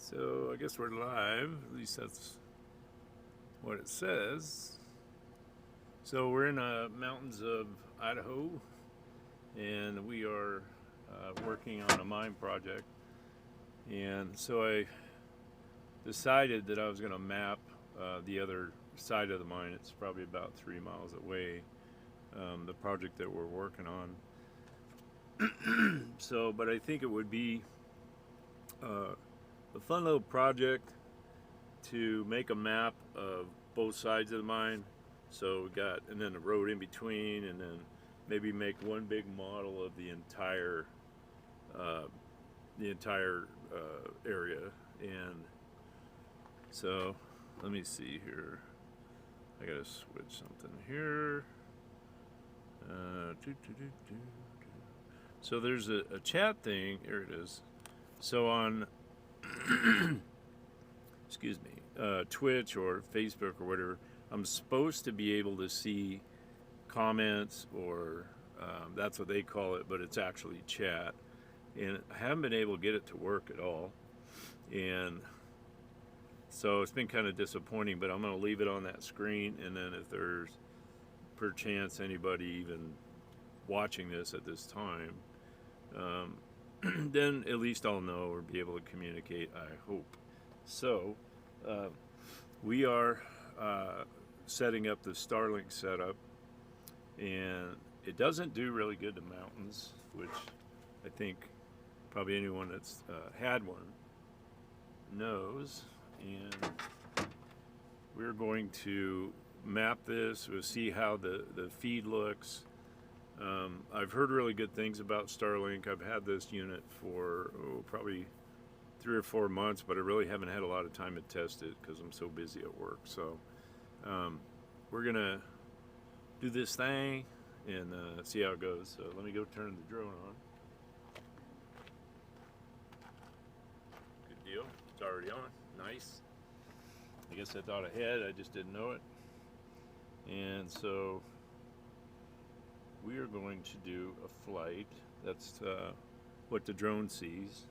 So I guess we're live, at least that's what it says. So we're in the mountains of Idaho, and we are working on a mine project. And so I decided that I was going to map the other side of the mine. It's probably about 3 miles away, the project that we're working on. But I think it would be a fun little project to make a map of both sides of the mine. So we got, and then the road in between, and then maybe make one big model of the entire area. And so let me see here. I gotta switch something here. So there's a chat thing. Here it is. So on excuse me, Twitch or Facebook or whatever, I'm supposed to be able to see comments, or that's what they call it, but it's actually chat. And I haven't been able to get it to work at all. And so it's been kind of disappointing, but I'm going to leave it on that screen. And then if there's perchance anybody even watching this at this time, then at least I'll know or be able to communicate, I hope. So we are setting up the Starlink setup, and it doesn't do really good to mountains, which I think probably anyone that's had one knows. And we're going to map this. We'll see how the feed looks. I've heard really good things about Starlink. I've had this unit for probably 3 or 4 months, but I really haven't had a lot of time to test it because I'm so busy at work. So we're gonna do this thing and see how it goes. So let me go turn the drone on. Good deal. It's already on. Nice. I guess I thought ahead. I just didn't know it. And so we are going to do a flight. That's what the drone sees.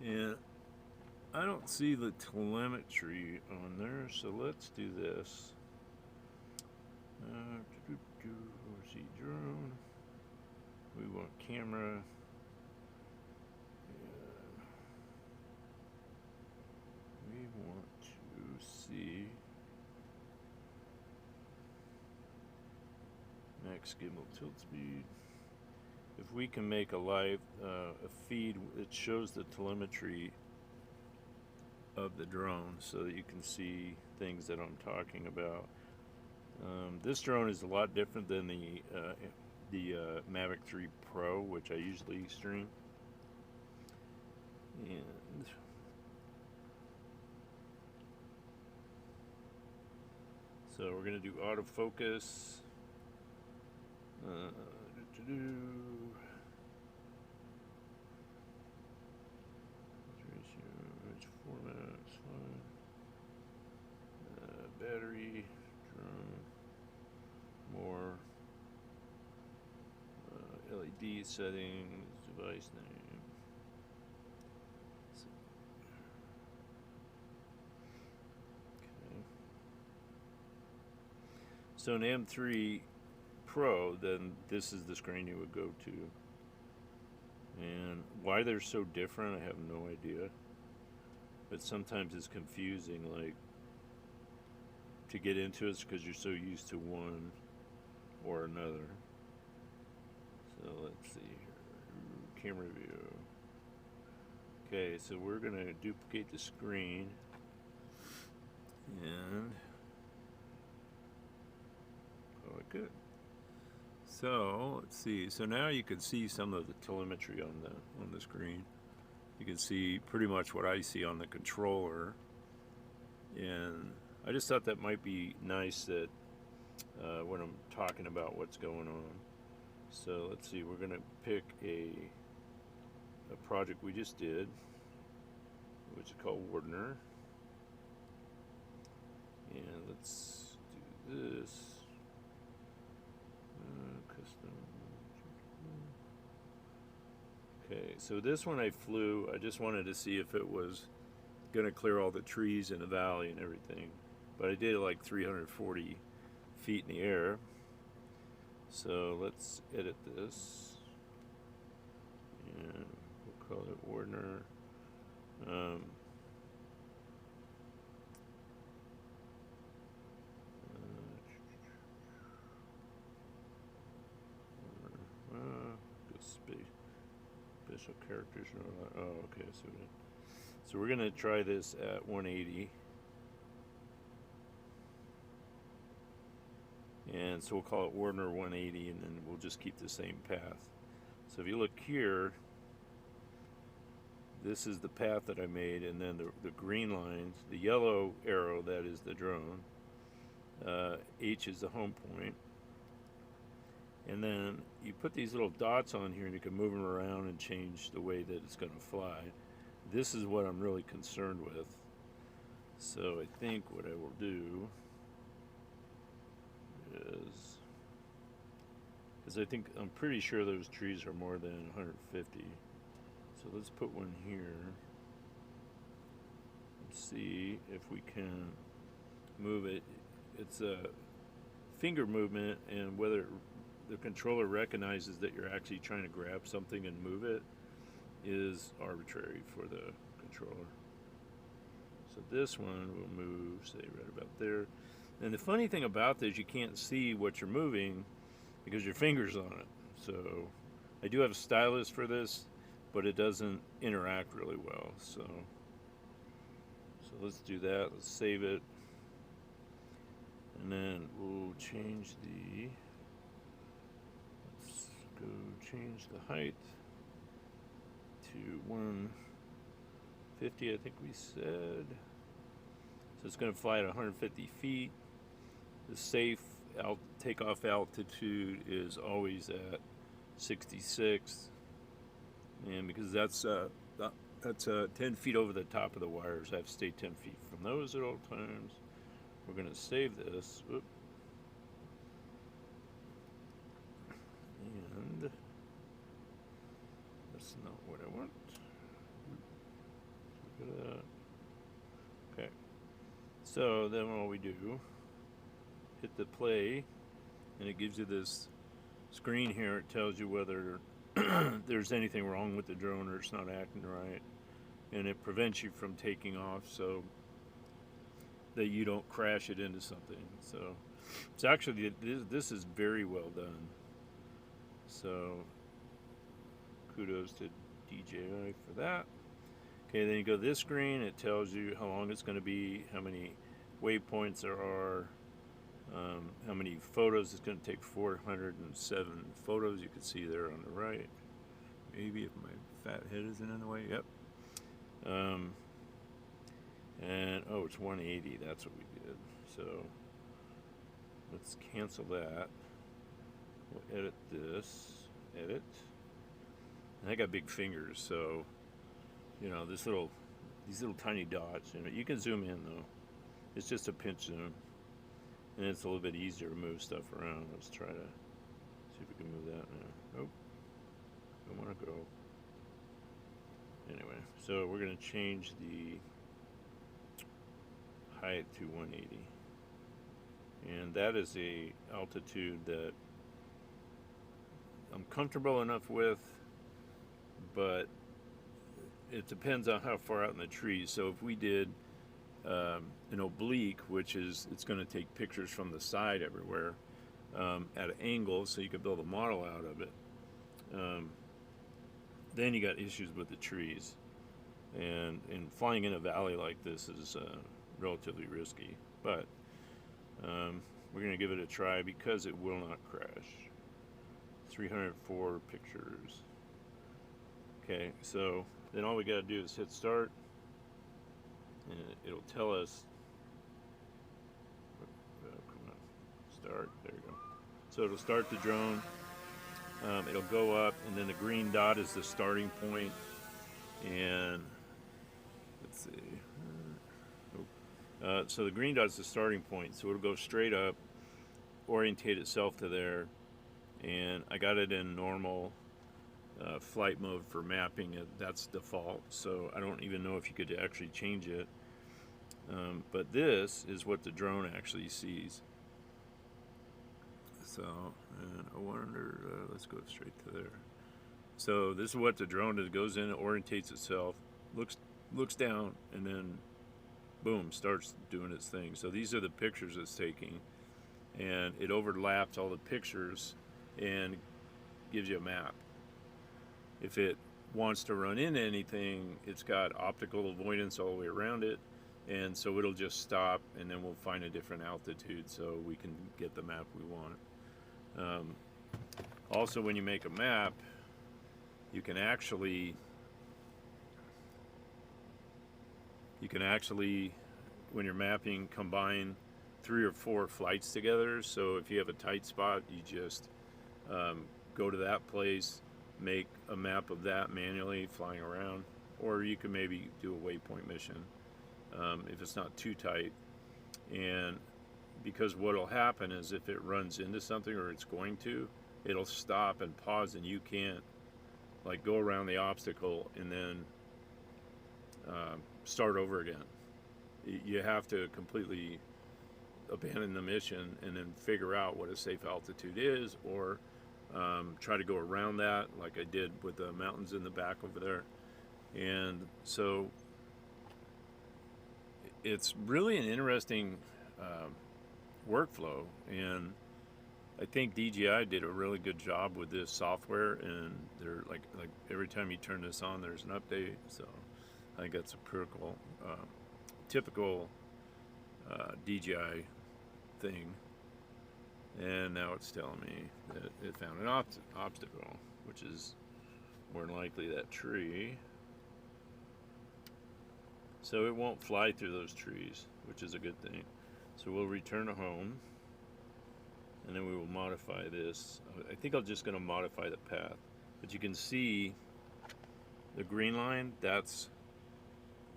And I don't see the telemetry on there, so let's do this. See drone. We want camera. We want to see max gimbal tilt speed. If we can make a live a feed, it shows the telemetry of the drone so that you can see things that I'm talking about. This drone is a lot different than the Mavic 3 Pro, which I usually stream. And so we're going to do autofocus. Which format is fine. Battery, drone, more, LED settings, device name. Okay. So an M3 Pro, then this is the screen you would go to. And why they're so different, I have no idea. But sometimes it's confusing, like, to get into it because you're so used to one or another. So let's see here. Camera view. Okay, so we're going to duplicate the screen. And call it good. So let's see. So now you can see some of the telemetry on the screen. You can see pretty much what I see on the controller, and I just thought that might be nice that when I'm talking about what's going on. So let's see. We're gonna pick a project we just did, which is called Wardener, and let's do this. Custom. Okay, so this one I flew. I just wanted to see if it was gonna clear all the trees in the valley and everything, but I did it like 340 feet in the air. So let's edit this, and we'll call it Warner. Special characters. Oh, okay. So we're gonna try this at 180, and so we'll call it Warner 180, and then we'll just keep the same path. So if you look here, this is the path that I made, and then the green lines, the yellow arrow, that is the drone. H is the home point. And then you put these little dots on here and you can move them around and change the way that it's going to fly. This is what I'm really concerned with. So I think what I will do is, because I'm pretty sure those trees are more than 150. So let's put one here and see if we can move it. It's a finger movement, and whether the controller recognizes that you're actually trying to grab something and move it is arbitrary for the controller. So this one will move, say, right about there. And the funny thing about this, you can't see what you're moving because your finger's on it. So I do have a stylus for this, but it doesn't interact really well. So let's do that. Let's save it. And then we'll change the, let's go change the height to 150, I think we said. So it's going to fly at 150 feet. The safe takeoff altitude is always at 66. And because that's 10 feet over the top of the wires, I have to stay 10 feet from those at all times. We're going to save this. Oop. And that's not what I want. Look at that. Okay. So then all we do, hit the play, and it gives you this screen here. It tells you whether there's anything wrong with the drone or it's not acting right. And it prevents you from taking off so that you don't crash it into something. So it's actually, this is very well done. So kudos to DJI for that. Okay, then you go to this screen. It tells you how long it's going to be, how many waypoints there are, how many photos it's going to take. 407 photos you can see there on the right. Maybe if my fat head isn't in the way. Yep. And oh, it's 180. That's what we did. So let's cancel that. We'll edit this. Edit. And I got big fingers, so you know these little tiny dots. You know, you can zoom in though. It's just a pinch zoom, and it's a little bit easier to move stuff around. Let's try to see if we can move that now. Nope. Don't want to go. Anyway, so we're going to change the height to 180, and that is a altitude that I'm comfortable enough with, but it depends on how far out in the trees. So if we did an oblique, which is, it's going to take pictures from the side everywhere at an angle, so you could build a model out of it. Then you got issues with the trees, and flying in a valley like this is relatively risky, but we're going to give it a try because it will not crash. 304 pictures. Okay, so then all we got to do is hit start, and it'll tell us, come on, start, there you go. So it'll start the drone. It'll go up, and then the green dot is the starting point. And let's see. So the green dot is the starting point. So it'll go straight up, orientate itself to there. And I got it in normal. flight mode for mapping. That's default, so I don't even know if you could actually change it. But this is what the drone actually sees. So, and I wonder, let's go straight to there. So this is what the drone does. It goes in, it orientates itself, looks down, and then boom, starts doing its thing. So these are the pictures it's taking, and it overlaps all the pictures and gives you a map. If it wants to run into anything, it's got optical avoidance all the way around it, and so it'll just stop, and then we'll find a different altitude so we can get the map we want. Also, when you make a map, you can actually when you're mapping, combine 3 or 4 flights together. So if you have a tight spot, you just go to that place, make a map of that manually flying around, or you can maybe do a waypoint mission if it's not too tight. And because what will happen is if it runs into something, or it's going to, it'll stop and pause, and you can't like go around the obstacle and then start over again. You have to completely abandon the mission and then figure out what a safe altitude is, or try to go around that like I did with the mountains in the back over there. And so it's really an interesting workflow, and I think DJI did a really good job with this software, and they're like every time you turn this on there's an update. So I think that's a critical typical DJI thing. And now it's telling me that it found an obstacle, which is more than likely that tree. So it won't fly through those trees, which is a good thing. So we'll return to home, and then we will modify this. I think I'm just going to modify the path. But you can see the green line, that's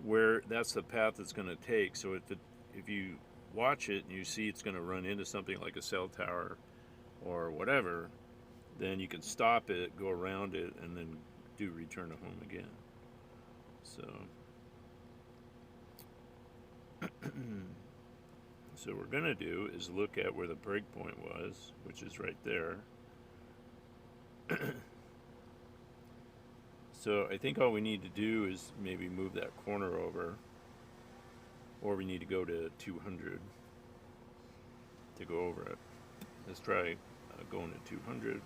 the path it's going to take. So if you watch it and you see it's going to run into something like a cell tower or whatever, then you can stop it, go around it, and then do return to home again. So so what we're going to do is look at where the breakpoint was, which is right there. So I think all we need to do is maybe move that corner over, or we need to go to 200 to go over it. Let's try going to 200.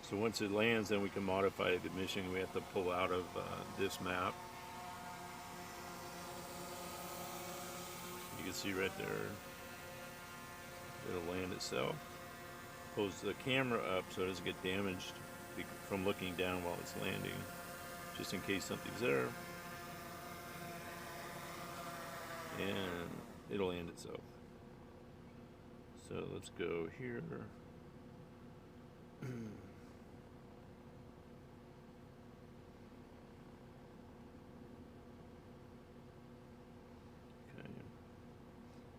So once it lands, then we can modify the mission. We have to pull out of this map. You can see right there, it'll land itself. Pulls the camera up so it doesn't get damaged from looking down while it's landing, just in case something's there. And it'll land itself. So let's go here. Okay.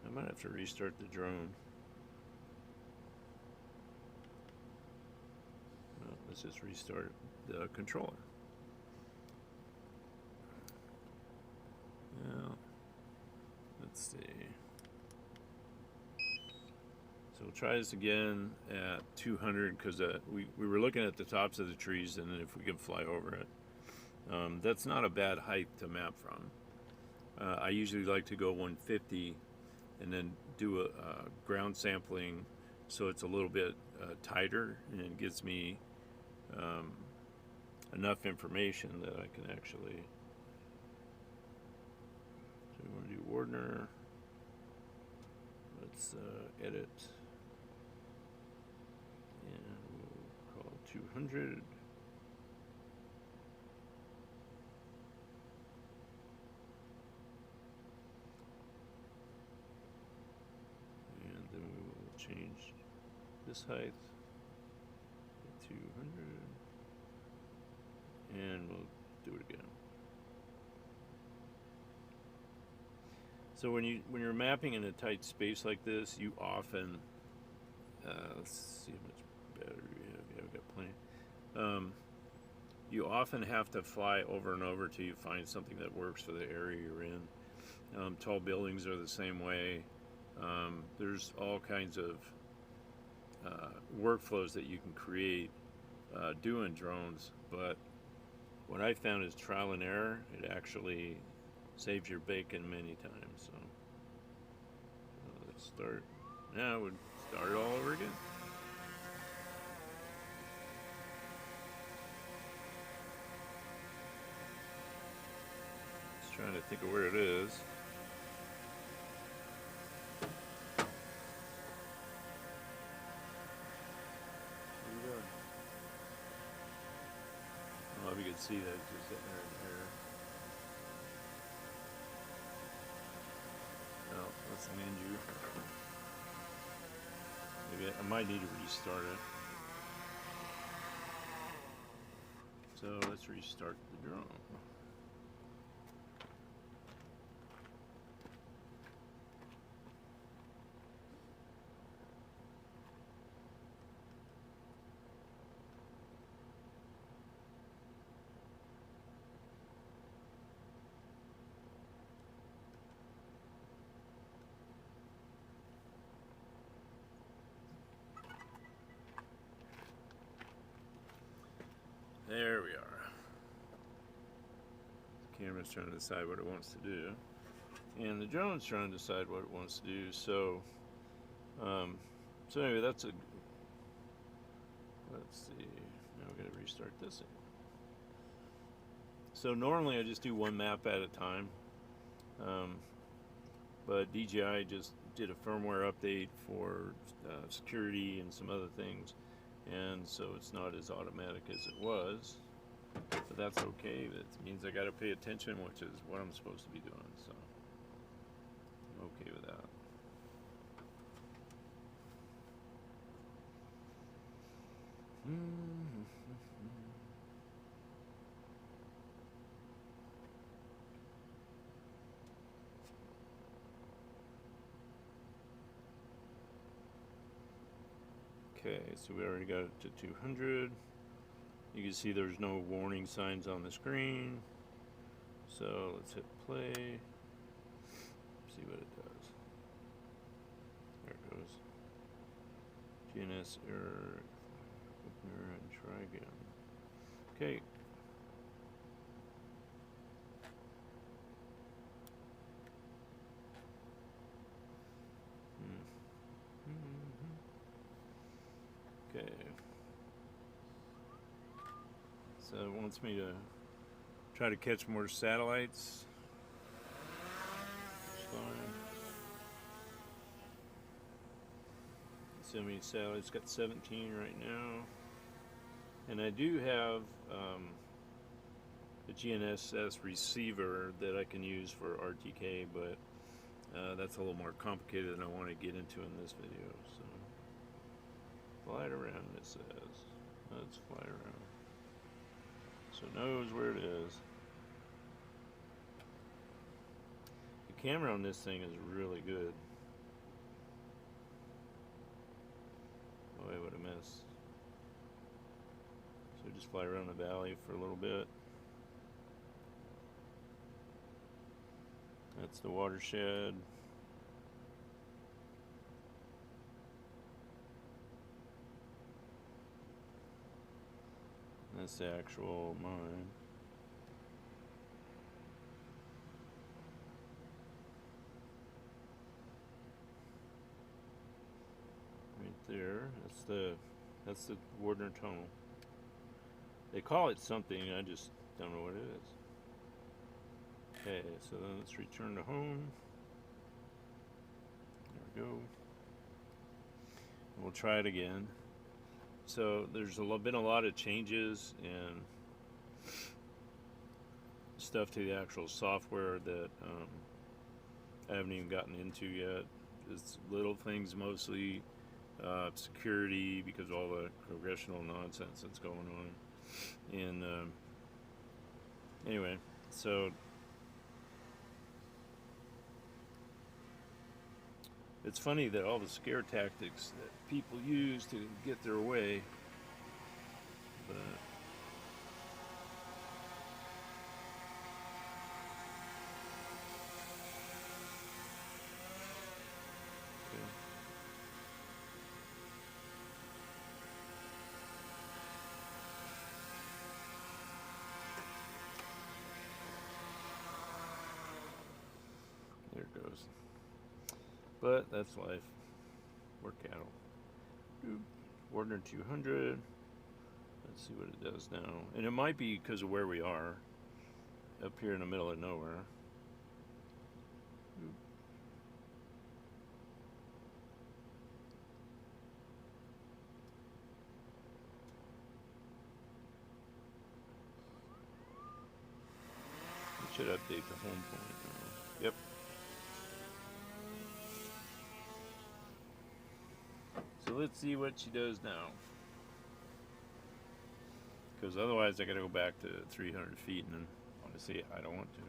I might have to restart the drone. Well, let's just restart the controller. Now, let's see. So we'll try this again at 200, because we were looking at the tops of the trees, and then if we can fly over it. That's not a bad height to map from. I usually like to go 150 and then do a ground sampling so it's a little bit tighter, and it gives me enough information that I can actually. So we want to do Wardner. Let's edit, and we'll call 200. And then we will change this height to 200, and we'll do it again. So when you're mapping in a tight space like this, you often let's see how much battery we have. Yeah, we got plenty. you often have to fly over and over till you find something that works for the area you're in. Tall buildings are the same way. There's all kinds of workflows that you can create doing drones, but what I found is trial and error. It actually saves your bacon many times. So let's start. Now we'll start it all over again. Just trying to think of where it is. Well, you can see that it's just sitting there in here. Well, let's land you. Maybe I might need to restart it. So let's restart the drone. There we are. The camera's trying to decide what it wants to do, and the drone's trying to decide what it wants to do. So, anyway, that's a. Let's see. Now we're gonna restart this thing. So normally I just do one map at a time, but DJI just did a firmware update for security and some other things, and so it's not as automatic as it was, but that's okay. That means I got to pay attention, which is what I'm supposed to be doing, so I'm okay with that. Okay, so we already got it to 200. You can see there's no warning signs on the screen. So let's hit play. See what it does. There it goes. GNS error. Opener and try again. Okay. Okay. So it wants me to try to catch more satellites. That's fine. See how many satellites? Got 17 right now. And I do have a GNSS receiver that I can use for RTK, but that's a little more complicated than I want to get into in this video. So fly it around, it says. Let's fly around. So it knows where it is. The camera on this thing is really good. Boy, what a mess. So just fly around the valley for a little bit. That's the watershed. That's the actual mine. Right there. That's the Wardner Tunnel. They call it something, I just don't know what it is. Okay, so then let's return to home. There we go. We'll try it again. So there's been a lot of changes and stuff to the actual software that I haven't even gotten into yet. It's little things, mostly security, because of all the congressional nonsense that's going on. And anyway, so it's funny that all the scare tactics that people use to get their way, but knows? But that's life. We're cattle. Warner 200. Let's see what it does now. And it might be because of where we are, up here in the middle of nowhere. It should update the home point now. Yep. So let's see what she does now. Because otherwise I gotta go back to 300 feet, and honestly I don't want to.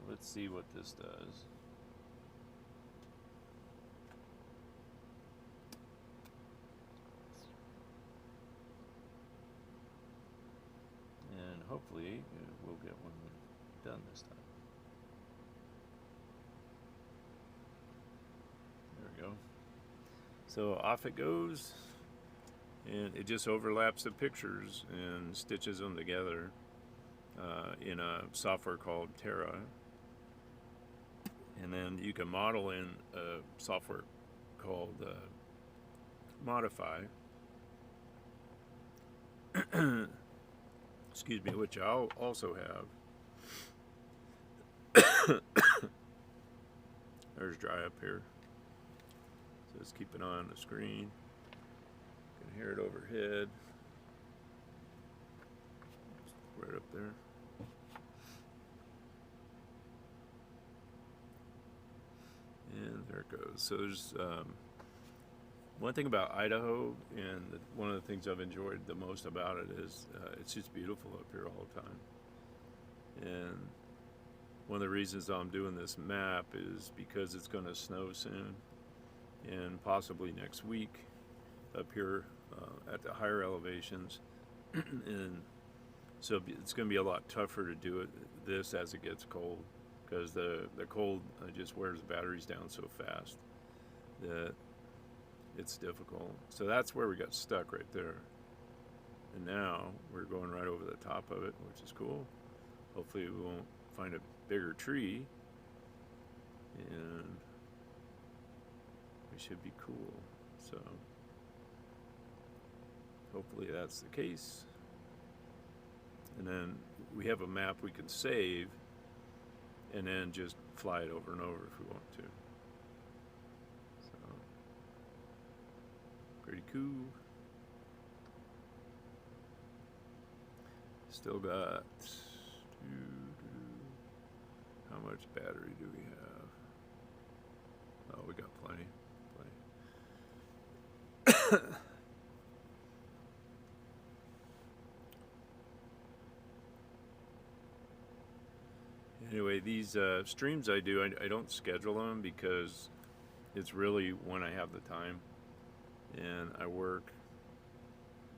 Let's see what this does. And hopefully we'll get one done this time. There we go. So off it goes, and it just overlaps the pictures and stitches them together in a software called Terra. And then you can model in a software called Modify. Excuse me, which I'll also have. There's dry up here. So let's keep it on the screen. You can hear it overhead. Right up there. And there it goes. So there's one thing about Idaho, and one of the things I've enjoyed the most about it is it's just beautiful up here all the time. And one of the reasons I'm doing this map is because it's going to snow soon, and possibly next week up here at the higher elevations. And so it's going to be a lot tougher to do this as it gets cold, because the cold just wears the batteries down so fast that it's difficult. So that's where we got stuck right there. And now we're going right over the top of it, which is cool. Hopefully we won't find a bigger tree, and we should be cool. So hopefully that's the case. And then we have a map we can save and then just fly it over and over if we want to. So pretty cool. Still got how much battery do we have? Oh, we got plenty. Anyway, these streams I do, I don't schedule them because it's really when I have the time. And I work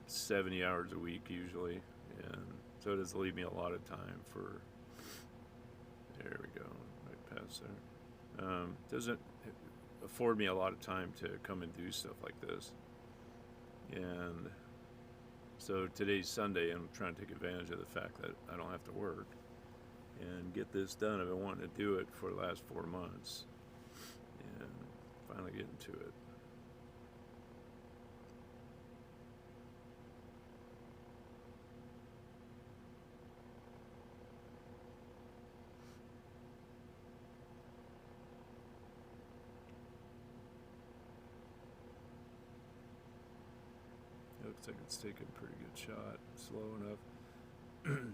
70 hours a week usually, and so it does leave me a lot of time for, there we go, right past there. Doesn't afford me a lot of time to come and do stuff like this. And so today's Sunday, and I'm trying to take advantage of the fact that I don't have to work and get this done. I've been wanting to do it for the last 4 months, and finally getting to it. It looks like it's taking a pretty good shot, slow enough.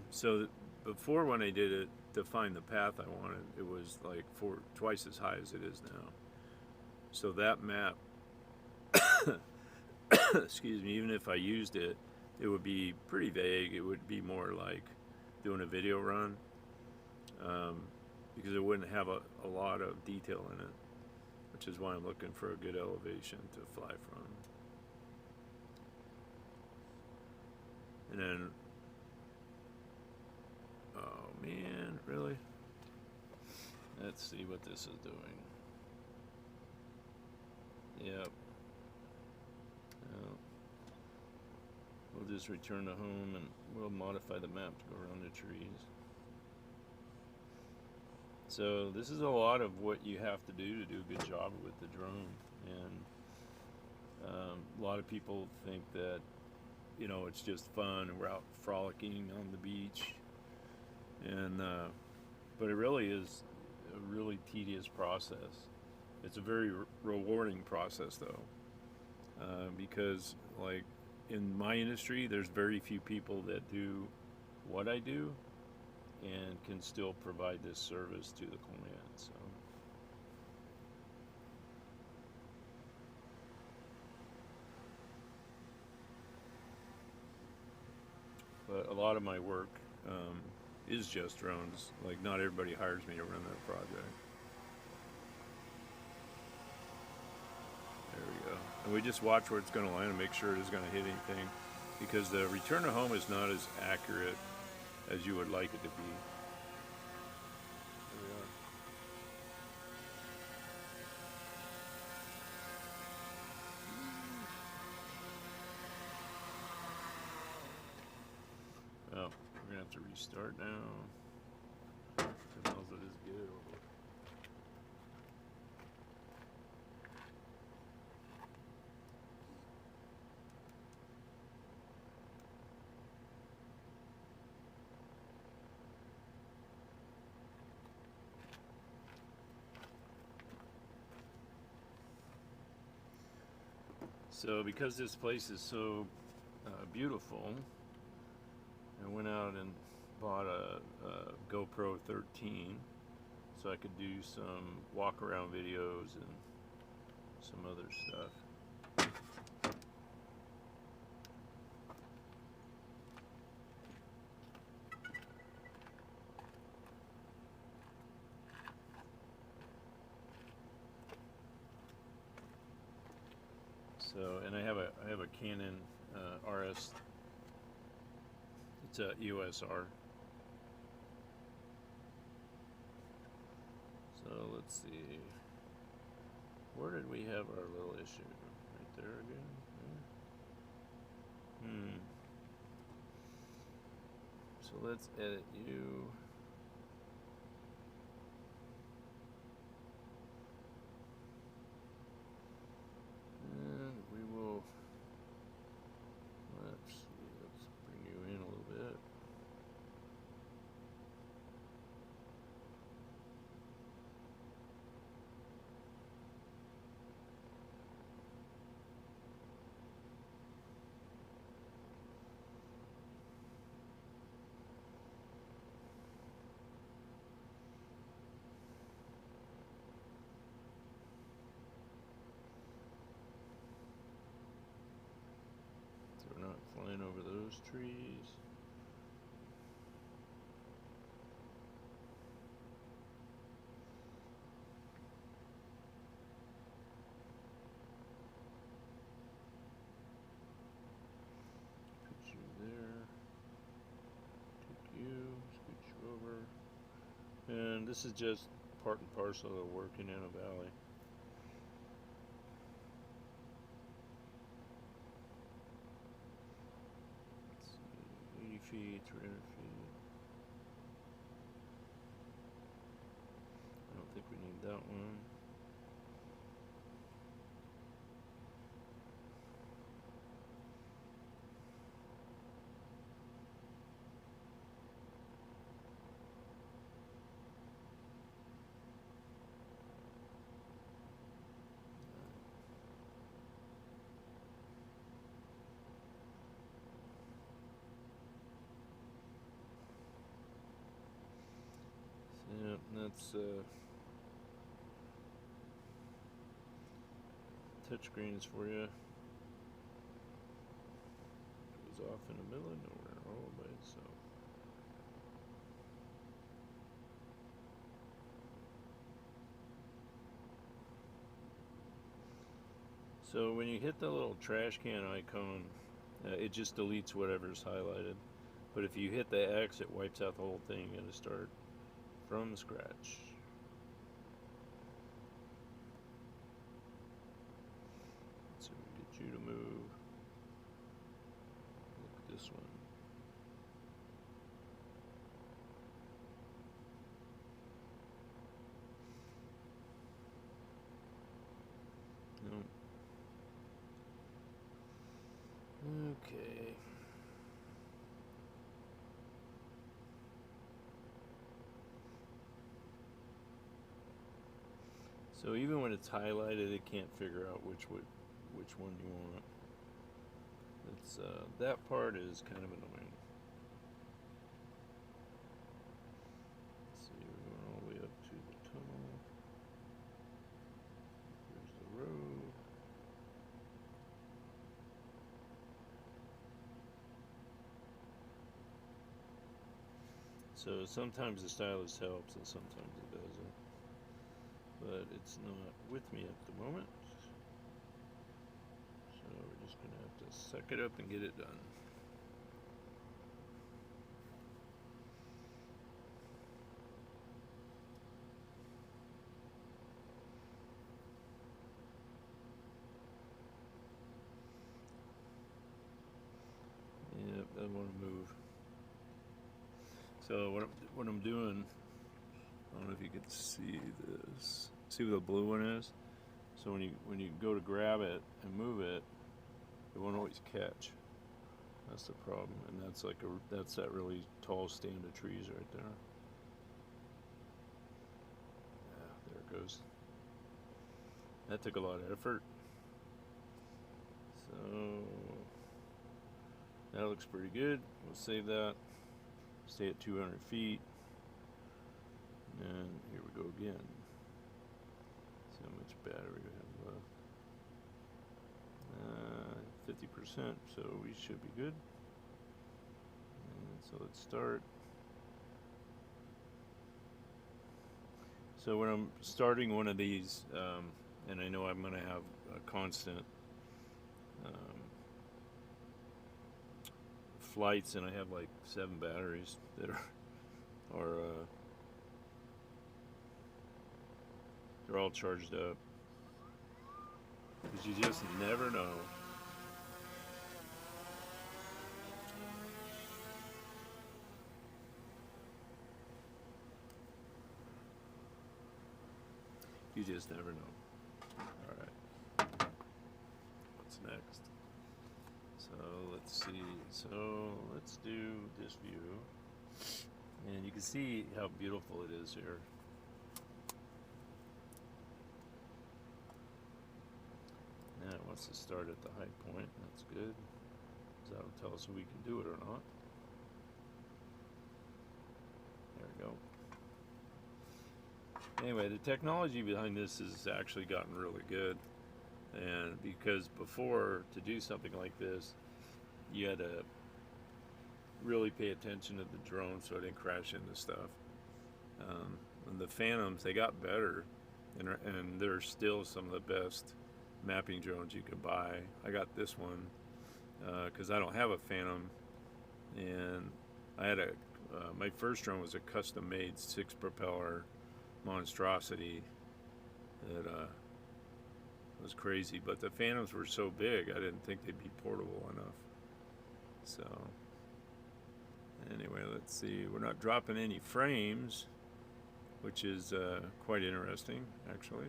So before, when I did it to find the path I wanted, it was like twice as high as it is now. So that map, excuse me, even if I used it, it would be pretty vague. It would be more like doing a video run, because it wouldn't have a lot of detail in it, which is why I'm looking for a good elevation to fly from. And then, oh man, really? Let's see what this is doing. Yep. Well, we'll just return to home, and we'll modify the map to go around the trees. So this is a lot of what you have to do a good job with the drone. And a lot of people think that, you know, it's just fun and we're out frolicking on the beach. And but it really is a really tedious process. It's a very rewarding process, though, because like in my industry, there's very few people that do what I do and can still provide this service to the client. So. But a lot of my work is just drones. Like, not everybody hires me to run that project. There we go. And we just watch where it's going to land and make sure it is going to hit anything, because the return to home is not as accurate as you would like it to be. There we are. Oh, we're going to have to restart now. Who knows it is good. So because this place is so beautiful, I went out and bought a GoPro 13 so I could do some walk around videos and some other stuff. So, and I have a Canon RS. It's a EOS R. So let's see. Where did we have our little issue? Right there again. Yeah. So let's edit you. And we will. Let's see. Let's bring you in a little bit. So we're not flying over those trees. Put you there. Take you, scoot you over. And this is just part and parcel of working in a valley. Let's see, 80 feet, 300 feet. I don't think we need that one. Yeah, that's touchscreens for you. Goes off in the middle of nowhere all by itself. So when you hit the little trash can icon, it just deletes whatever's highlighted. But if you hit the X, it wipes out the whole thing. You gotta start from scratch. So we get you to move. Look at this one. So even when it's highlighted, it can't figure out which one you want. It's that part is kind of annoying. Let's see, we're going all the way up to the tunnel. Here's the road. So sometimes the stylus helps and sometimes it doesn't. But it's not with me at the moment. So we're just going to have to suck it up and get it done. Yep, doesn't want to move. So what I'm doing, I don't know if you can see this. See what the blue one is? So when you go to grab it and move it, it won't always catch. That's the problem, and that's that really tall stand of trees right there. Yeah, there it goes. That took a lot of effort. So that looks pretty good. We'll save that. Stay at 200 feet. And here we go again. See how much battery we have left. 50%, so we should be good. And so let's start. So when I'm starting one of these, and I know I'm going to have a constant flights, and I have like 7 batteries that are they're all charged up, because you just never know. You just never know. All right, what's next? So let's see. So let's do this view, and you can see how beautiful it is here. Now it wants to start at the high point. That's good. So that'll tell us if we can do it or not. There we go. Anyway, the technology behind this has actually gotten really good. And because before, to do something like this, you had to really pay attention to the drone so it didn't crash into stuff. And the Phantoms, they got better, and they're still some of the best mapping drones you could buy. I got this one because I don't have a Phantom, and I had my first drone was a custom-made 6-propeller monstrosity that was crazy. But the Phantoms were so big, I didn't think they'd be portable enough. So anyway, let's see. We're not dropping any frames, which is quite interesting, actually.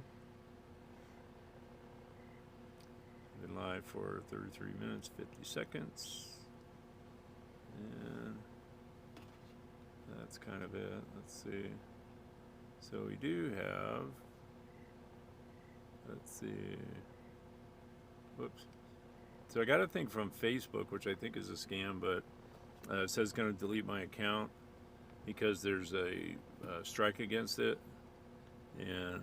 Been live for 33 minutes, 50 seconds. And that's kind of it. Let's see. So we do have, let's see. Whoops. So I got a thing from Facebook, which I think is a scam, but it says it's going to delete my account because there's a strike against it, and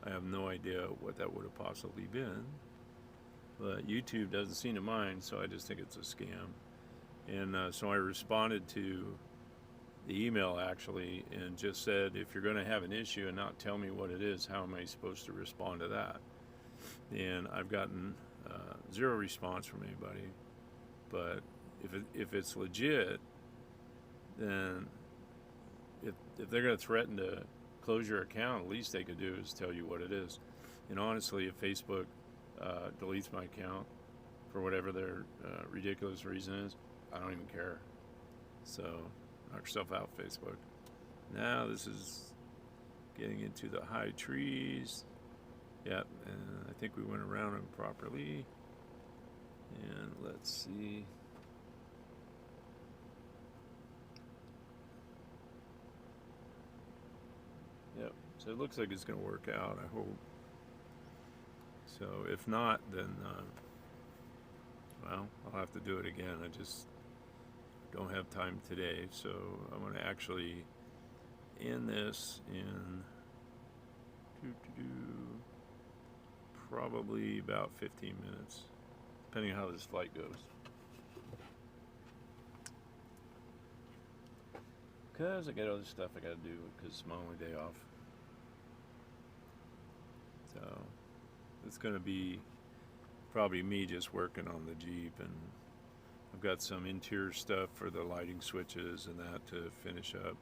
I have no idea what that would have possibly been. But YouTube doesn't seem to mind, so I just think it's a scam. And so I responded to the email actually and just said, if you're going to have an issue and not tell me what it is, how am I supposed to respond to that? And I've gotten 0 response from anybody. But if it's legit, then if they're going to threaten to close your account, at least they could do is tell you what it is. And honestly, if Facebook deletes my account for whatever their ridiculous reason is, I don't even care. So knock yourself out, Facebook. Now this is getting into the high trees. Yep, and I think we went around them properly. And let's see. Yep, so it looks like it's going to work out, I hope. So if not, then well, I'll have to do it again. I just don't have time today, so I'm going to actually end this in probably about 15 minutes, depending on how this flight goes. Because I got other stuff I got to do because it's my only day off. So it's going to be probably me just working on the Jeep, and I've got some interior stuff for the lighting switches and that to finish up.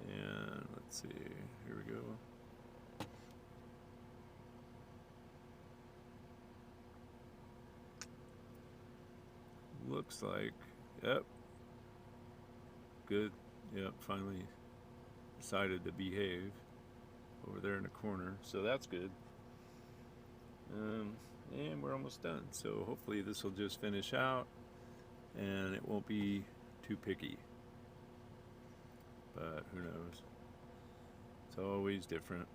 And let's see, here we go. Looks like, yep, good. Yep, finally decided to behave over there in the corner, so that's good. And we're almost done, so hopefully this will just finish out and it won't be too picky, but who knows. It's always different,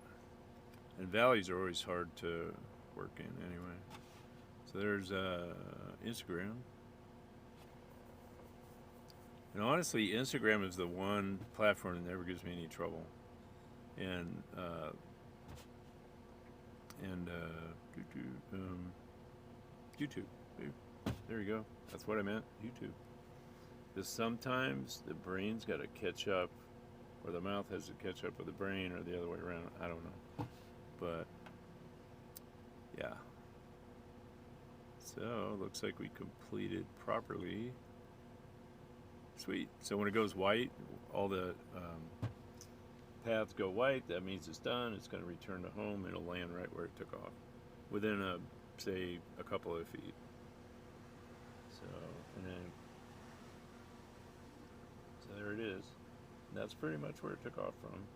and valleys are always hard to work in anyway. So there's Instagram. And honestly, Instagram is the one platform that never gives me any trouble. And YouTube. There you go. That's what I meant. YouTube. Because sometimes the brain's got to catch up, or the mouth has to catch up with the brain, or the other way around. I don't know. But yeah. So looks like we completed properly. Sweet. So when it goes white, all the paths go white. That means it's done. It's going to return to home. It'll land right where it took off, within say a couple of feet. So there it is. That's pretty much where it took off from.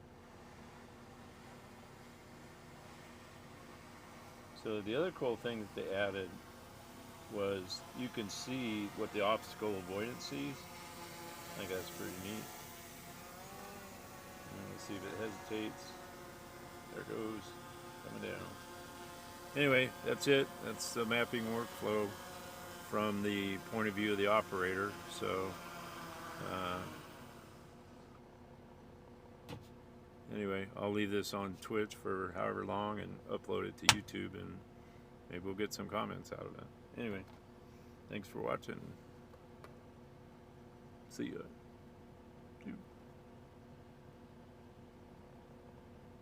So the other cool thing that they added was you can see what the obstacle avoidance sees. I think that's pretty neat. And let's see if it hesitates. There it goes, coming down. Anyway, that's it. That's the mapping workflow from the point of view of the operator. So anyway, I'll leave this on Twitch for however long and upload it to YouTube, and maybe we'll get some comments out of that. Anyway, thanks for watching. See ya.